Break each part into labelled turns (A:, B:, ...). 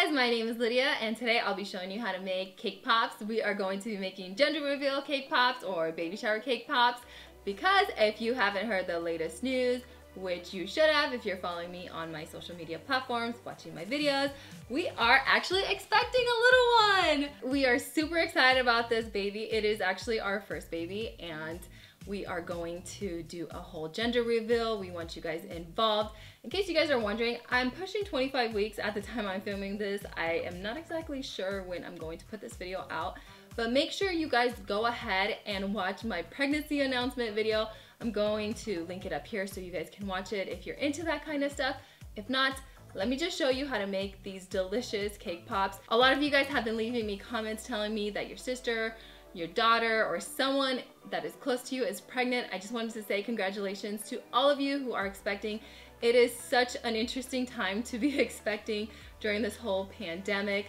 A: guys, my name is Lydia and today I'll be showing you how to make cake pops. We are going to be making gender reveal cake pops or baby shower cake pops because if you haven't heard the latest news, which you should have if you're following me on my social media platforms, watching my videos, we are actually expecting a little one. We are super excited about this baby. It is actually our first baby and we are going to do a whole gender reveal. We want you guys involved. In case you guys are wondering, I'm pushing 25 weeks at the time I'm filming this. I am not exactly sure when I'm going to put this video out, but make sure you guys go ahead and watch my pregnancy announcement video. I'm going to link it up here so you guys can watch it if you're into that kind of stuff. If not, let me just show you how to make these delicious cake pops. A lot of you guys have been leaving me comments telling me that your sister, your daughter, or someone that is close to you is pregnant. I just wanted to say congratulations to all of you who are expecting. It is such an interesting time to be expecting during this whole pandemic.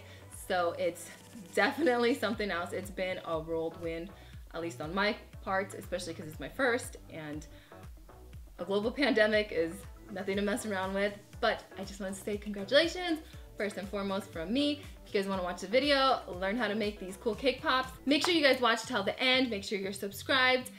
A: So it's definitely something else. It's been a whirlwind, at least on my part, especially because it's my first, and a global pandemic is nothing to mess around with. But I just wanted to say congratulations, first and foremost from me. If you guys want to watch the video, learn how to make these cool cake pops, make sure you guys watch till the end, make sure you're subscribed,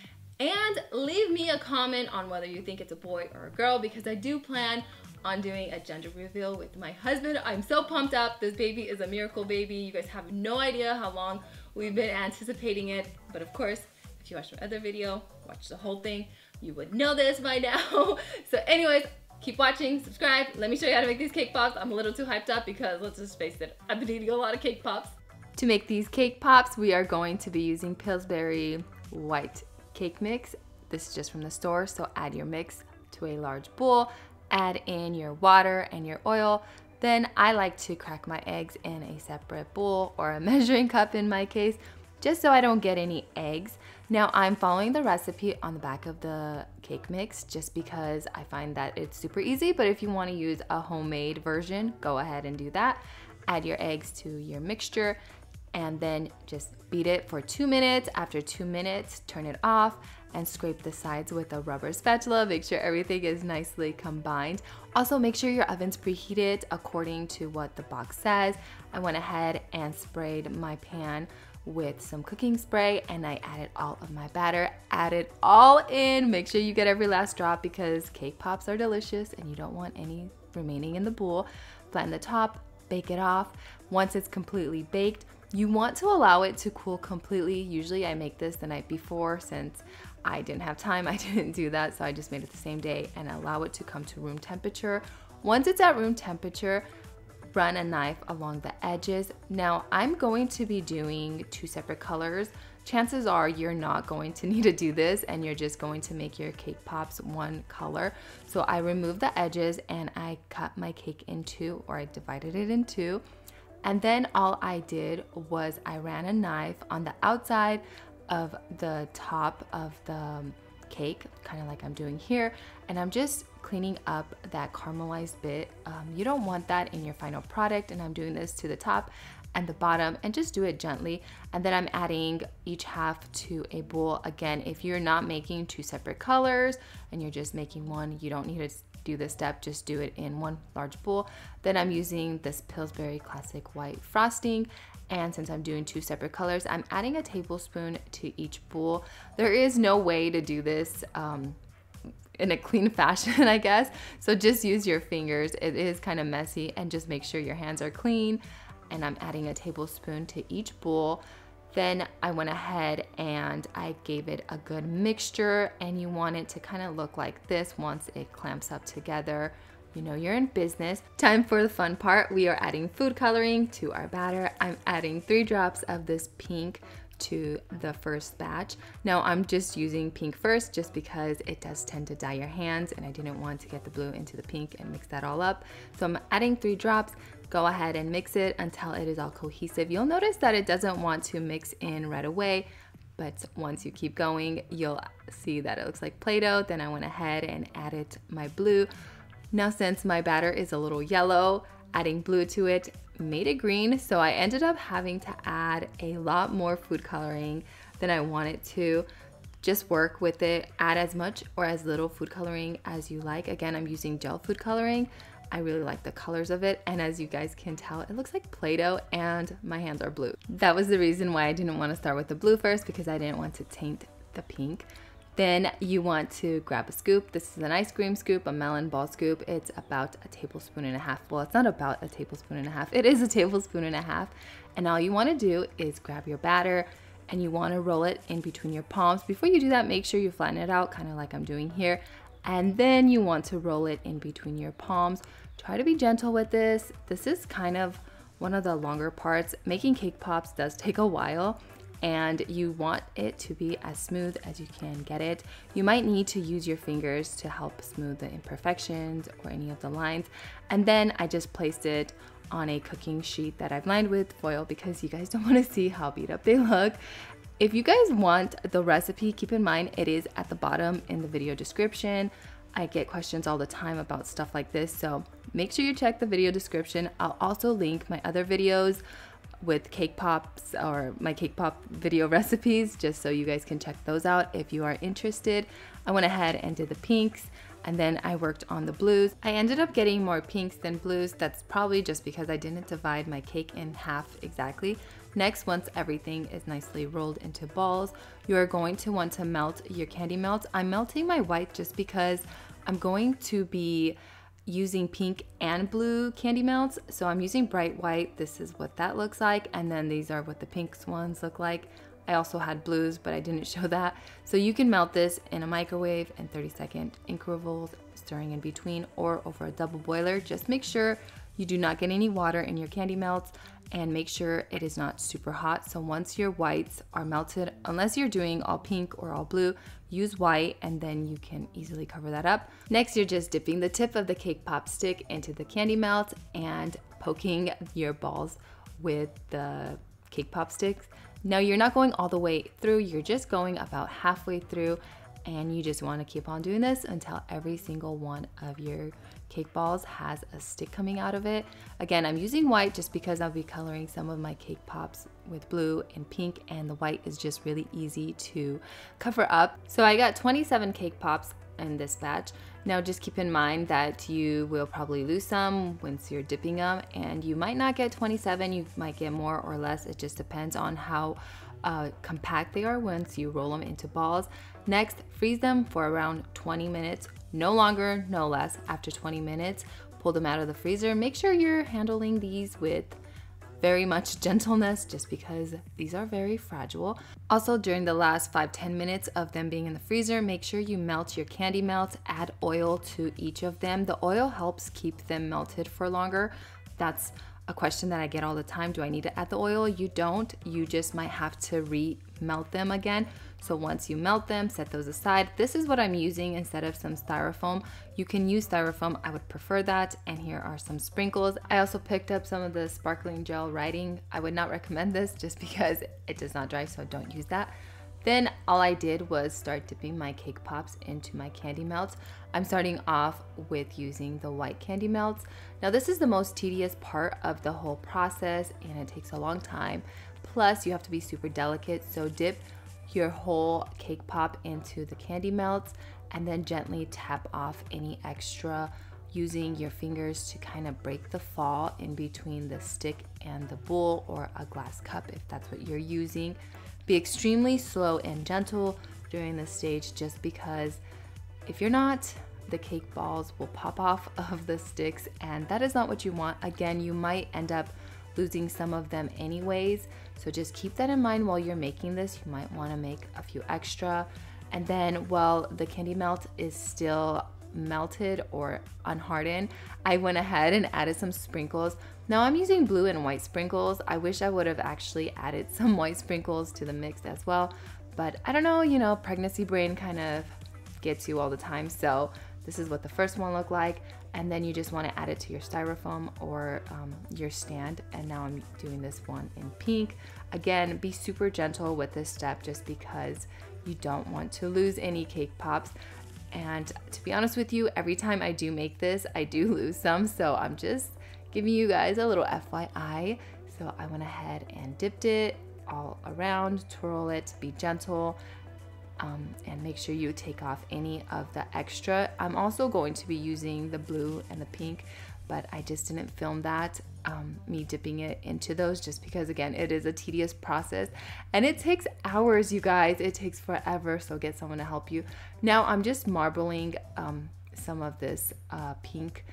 A: and leave me a comment on whether you think it's a boy or a girl, because I do plan on doing a gender reveal with my husband. I'm so pumped up. This baby is a miracle baby. You guys have no idea how long we've been anticipating it, but of course, if you watched my other video, watch the whole thing, you would know this by now. So anyways, keep watching, subscribe. Let me show you how to make these cake pops. I'm a little too hyped up because let's just face it, I've been eating a lot of cake pops. To make these cake pops, we are going to be using Pillsbury white cake mix. This is just from the store, so add your mix to a large bowl, add in your water and your oil. Then I like to crack my eggs in a separate bowl or a measuring cup in my case, just so I don't get any eggs. Now I'm following the recipe on the back of the cake mix just because I find that it's super easy, but if you want to use a homemade version, go ahead and do that. Add your eggs to your mixture and then just beat it for 2 minutes. After 2 minutes, turn it off and scrape the sides with a rubber spatula. Make sure everything is nicely combined. Also, make sure your oven's preheated according to what the box says. I went ahead and sprayed my pan with some cooking spray and I added all of my batter. Add it all in. Make sure you get every last drop because cake pops are delicious and you don't want any remaining in the bowl. Flatten the top, bake it off. Once it's completely baked, you want to allow it to cool completely. Usually I make this the night before. Since I didn't have time, I didn't do that, so I just made it the same day and allow it to come to room temperature. Once it's at room temperature, run a knife along the edges. Now I'm going to be doing 2 separate colors. Chances are you're not going to need to do this and you're just going to make your cake pops one color. So I removed the edges and I cut my cake in 2, or I divided it in 2. And then all I did was I ran a knife on the outside of the top of the cake, kind of like I'm doing here, and I'm just cleaning up that caramelized bit. You don't want that in your final product, and I'm doing this to the top and the bottom, and just do it gently. And then I'm adding each half to a bowl. Again, if you're not making 2 separate colors and you're just making one, you don't need to do this step, just do it in one large bowl. Then I'm using this Pillsbury classic white frosting, and since I'm doing 2 separate colors, I'm adding a tablespoon to each bowl. There is no way to do this in a clean fashion, I guess, so just use your fingers. It is kind of messy, and just make sure your hands are clean. And I'm adding a tablespoon to each bowl. Then I went ahead and I gave it a good mixture, and you want it to kind of look like this once it clamps up together. You know you're in business. Time for the fun part. We are adding food coloring to our batter. I'm adding 3 drops of this pink to the first batch. Now I'm just using pink first just because it does tend to dye your hands and I didn't want to get the blue into the pink and mix that all up. So I'm adding 3 drops. Go ahead and mix it until it is all cohesive. You'll notice that it doesn't want to mix in right away, but once you keep going, you'll see that it looks like Play-Doh. Then I went ahead and added my blue. Now since my batter is a little yellow, adding blue to it made it green, so I ended up having to add a lot more food coloring than I wanted to. Just work with it, add as much or as little food coloring as you like. Again, I'm using gel food coloring. I really like the colors of it, and as you guys can tell, it looks like Play-Doh and my hands are blue. That was the reason why I didn't want to start with the blue first, because I didn't want to taint the pink. Then you want to grab a scoop. This is an ice cream scoop, a melon ball scoop. It's about a tablespoon and a half. Well, it's not about a tablespoon and a half. It is a tablespoon and a half. And all you want to do is grab your batter and you want to roll it in between your palms. Before you do that, make sure you flatten it out, kind of like I'm doing here. And then you want to roll it in between your palms. Try to be gentle with this. This is kind of one of the longer parts. Making cake pops does take a while, and you want it to be as smooth as you can get it. You might need to use your fingers to help smooth the imperfections or any of the lines. And then I just placed it on a cooking sheet that I've lined with foil because you guys don't want to see how beat up they look. If you guys want the recipe, keep in mind it is at the bottom in the video description. I get questions all the time about stuff like this, so make sure you check the video description. I'll also link my other videos with cake pops or my cake pop video recipes, just so you guys can check those out if you are interested. I went ahead and did the pinks, and then I worked on the blues. I ended up getting more pinks than blues. That's probably just because I didn't divide my cake in half exactly. Next, once everything is nicely rolled into balls, you are going to want to melt your candy melts. I'm melting my white just because I'm going to be using pink and blue candy melts. So I'm using bright white. This is what that looks like. And then these are what the pinks ones look like. I also had blues, but I didn't show that. So you can melt this in a microwave in 30-second intervals, stirring in between, or over a double boiler. Just make sure you do not get any water in your candy melts, and make sure it is not super hot. So once your whites are melted, unless you're doing all pink or all blue, use white and then you can easily cover that up. Next, you're just dipping the tip of the cake pop stick into the candy melt and poking your balls with the cake pop sticks. Now you're not going all the way through, you're just going about halfway through, and you just want to keep on doing this until every single one of your cake balls has a stick coming out of it. Again, I'm using white just because I'll be coloring some of my cake pops with blue and pink, and the white is just really easy to cover up. So I got 27 cake pops in this batch. Now just keep in mind that you will probably lose some once you're dipping them, and you might not get 27, you might get more or less. It just depends on how compact they are once you roll them into balls. Next, freeze them for around 20 minutes, no longer, no less. After 20 minutes, pull them out of the freezer. Make sure you're handling these with very much gentleness, just because these are very fragile. Also, during the last 5-10 minutes of them being in the freezer, make sure you melt your candy melts, add oil to each of them. The oil helps keep them melted for longer. That's a question that I get all the time. Do I need to add the oil? You don't. You just might have to re-melt them again. So once you melt them, set those aside. This is what I'm using instead of some styrofoam. You can use styrofoam, I would prefer that. And here are some sprinkles. I also picked up some of the sparkling gel writing. I would not recommend this just because it does not dry, so don't use that. Then all I did was start dipping my cake pops into my candy melts. I'm starting off with using the white candy melts. Now this is the most tedious part of the whole process, and it takes a long time. Plus you have to be super delicate, so dip your whole cake pop into the candy melts and then gently tap off any extra using your fingers to kind of break the fall in between the stick and the bowl or a glass cup if that's what you're using. Be extremely slow and gentle during this stage, just because if you're not, the cake balls will pop off of the sticks, and that is not what you want. Again, you might end up losing some of them anyways, so just keep that in mind while you're making this. You might want to make a few extra. And then while the candy melt is still melted or unhardened, I went ahead and added some sprinkles. Now I'm using blue and white sprinkles. I wish I would have actually added some white sprinkles to the mix as well, but I don't know, you know, pregnancy brain kind of gets you all the time. So this is what the first one looked like, and then you just want to add it to your styrofoam or your stand. And now I'm doing this one in pink. Again, be super gentle with this step just because you don't want to lose any cake pops. And to be honest with you, every time I do make this, I do lose some, so I'm just giving you guys a little FYI. So I went ahead and dipped it all around, twirl it, be gentle, and make sure you take off any of the extra. I'm also going to be using the blue and the pink, but I just didn't film that, me dipping it into those, just because again, it is a tedious process and it takes hours, you guys. It takes forever, so get someone to help you. Now I'm just marbling some of this pink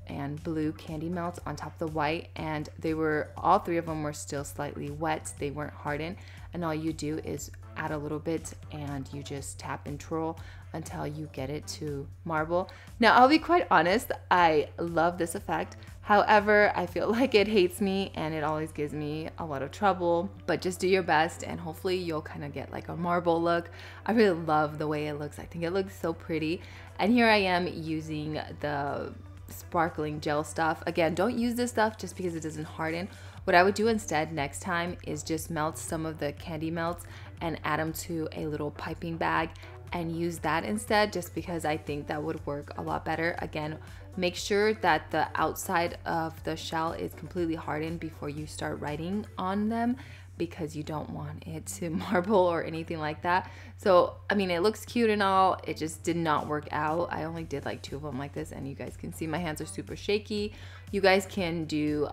A: and blue candy melts on top of the white, and they were, all three of them were still slightly wet. They weren't hardened, and all you do is add a little bit and you just tap and twirl until you get it to marble. Now I'll be quite honest, I love this effect. However, I feel like it hates me and it always gives me a lot of trouble, but just do your best and hopefully you'll kind of get like a marble look. I really love the way it looks. I think it looks so pretty. And here I am using the sparkling gel stuff. Again, don't use this stuff just because it doesn't harden. What I would do instead next time is just melt some of the candy melts and add them to a little piping bag and use that instead, just because I think that would work a lot better. Again, make sure that the outside of the shell is completely hardened before you start writing on them, because you don't want it to marble or anything like that. So, I mean, it looks cute and all, it just did not work out. I only did like 2 of them like this, and you guys can see my hands are super shaky. You guys can do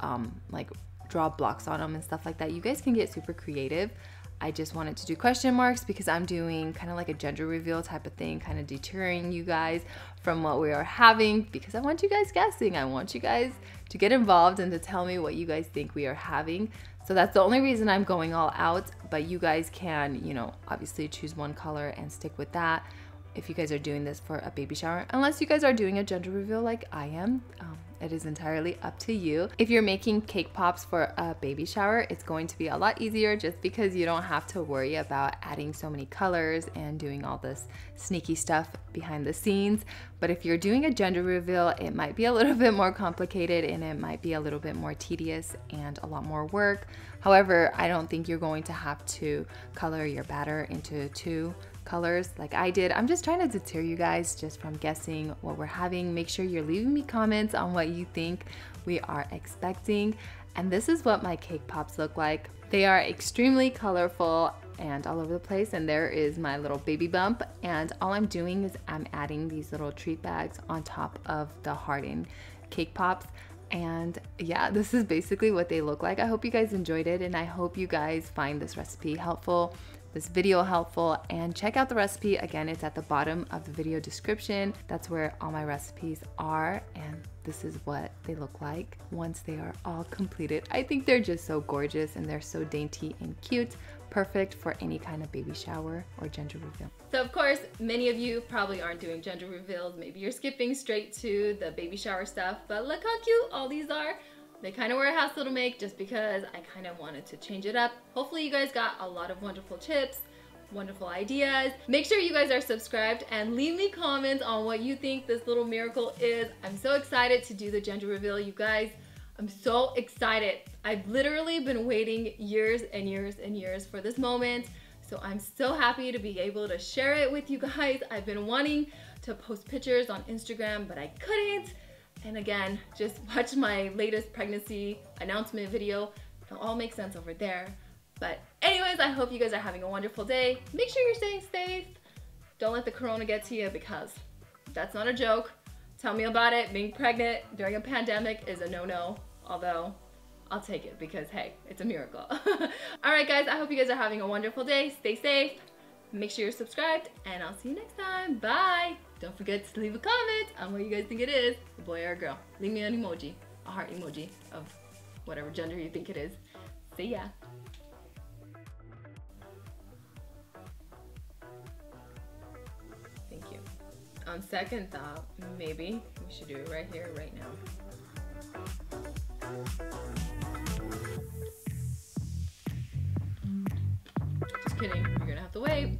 A: like draw blocks on them and stuff like that. You guys can get super creative. I just wanted to do question marks because I'm doing kind of like a gender reveal type of thing, kind of deterring you guys from what we are having, because I want you guys guessing. I want you guys to get involved and to tell me what you guys think we are having. So that's the only reason I'm going all out, but you guys can, you know, obviously choose one color and stick with that if you guys are doing this for a baby shower, unless you guys are doing a gender reveal like I am. It is entirely up to you. If you're making cake pops for a baby shower, it's going to be a lot easier just because you don't have to worry about adding so many colors and doing all this sneaky stuff behind the scenes. But if you're doing a gender reveal, it might be a little bit more complicated and it might be a little bit more tedious and a lot more work. However, I don't think you're going to have to color your batter into 2 colors like I did. I'm just trying to deter you guys just from guessing what we're having. Make sure you're leaving me comments on what you think we are expecting. And this is what my cake pops look like. They are extremely colorful and all over the place, and there is my little baby bump, and all I'm doing is I'm adding these little treat bags on top of the hardened cake pops. And yeah, this is basically what they look like. I hope you guys enjoyed it, and I hope you guys find this recipe helpful, this video helpful, and check out the recipe. Again, it's at the bottom of the video description. That's where all my recipes are, and this is what they look like once they are all completed. I think they're just so gorgeous and they're so dainty and cute. Perfect for any kind of baby shower or gender reveal. So of course, many of you probably aren't doing gender reveals. Maybe you're skipping straight to the baby shower stuff, but look how cute all these are. They kind of were a hassle to make just because I kind of wanted to change it up. Hopefully you guys got a lot of wonderful tips, wonderful ideas. Make sure you guys are subscribed and leave me comments on what you think this little miracle is. I'm so excited to do the gender reveal, you guys. I'm so excited. I've literally been waiting years and years and years for this moment. So I'm so happy to be able to share it with you guys. I've been wanting to post pictures on Instagram, but I couldn't. And again, just watch my latest pregnancy announcement video. It'll all make sense over there. But anyways, I hope you guys are having a wonderful day. Make sure you're staying safe. Don't let the corona get to you, because that's not a joke. Tell me about it. Being pregnant during a pandemic is a no-no, although I'll take it because, hey, it's a miracle. All right, guys, I hope you guys are having a wonderful day. Stay safe. Make sure you're subscribed, and I'll see you next time. Bye. Don't forget to leave a comment on what you guys think it is, a boy or a girl. Leave me an emoji, a heart emoji of whatever gender you think it is. See ya. Thank you. On second thought, maybe we should do it right here, right now. Just kidding, you're gonna have to wait.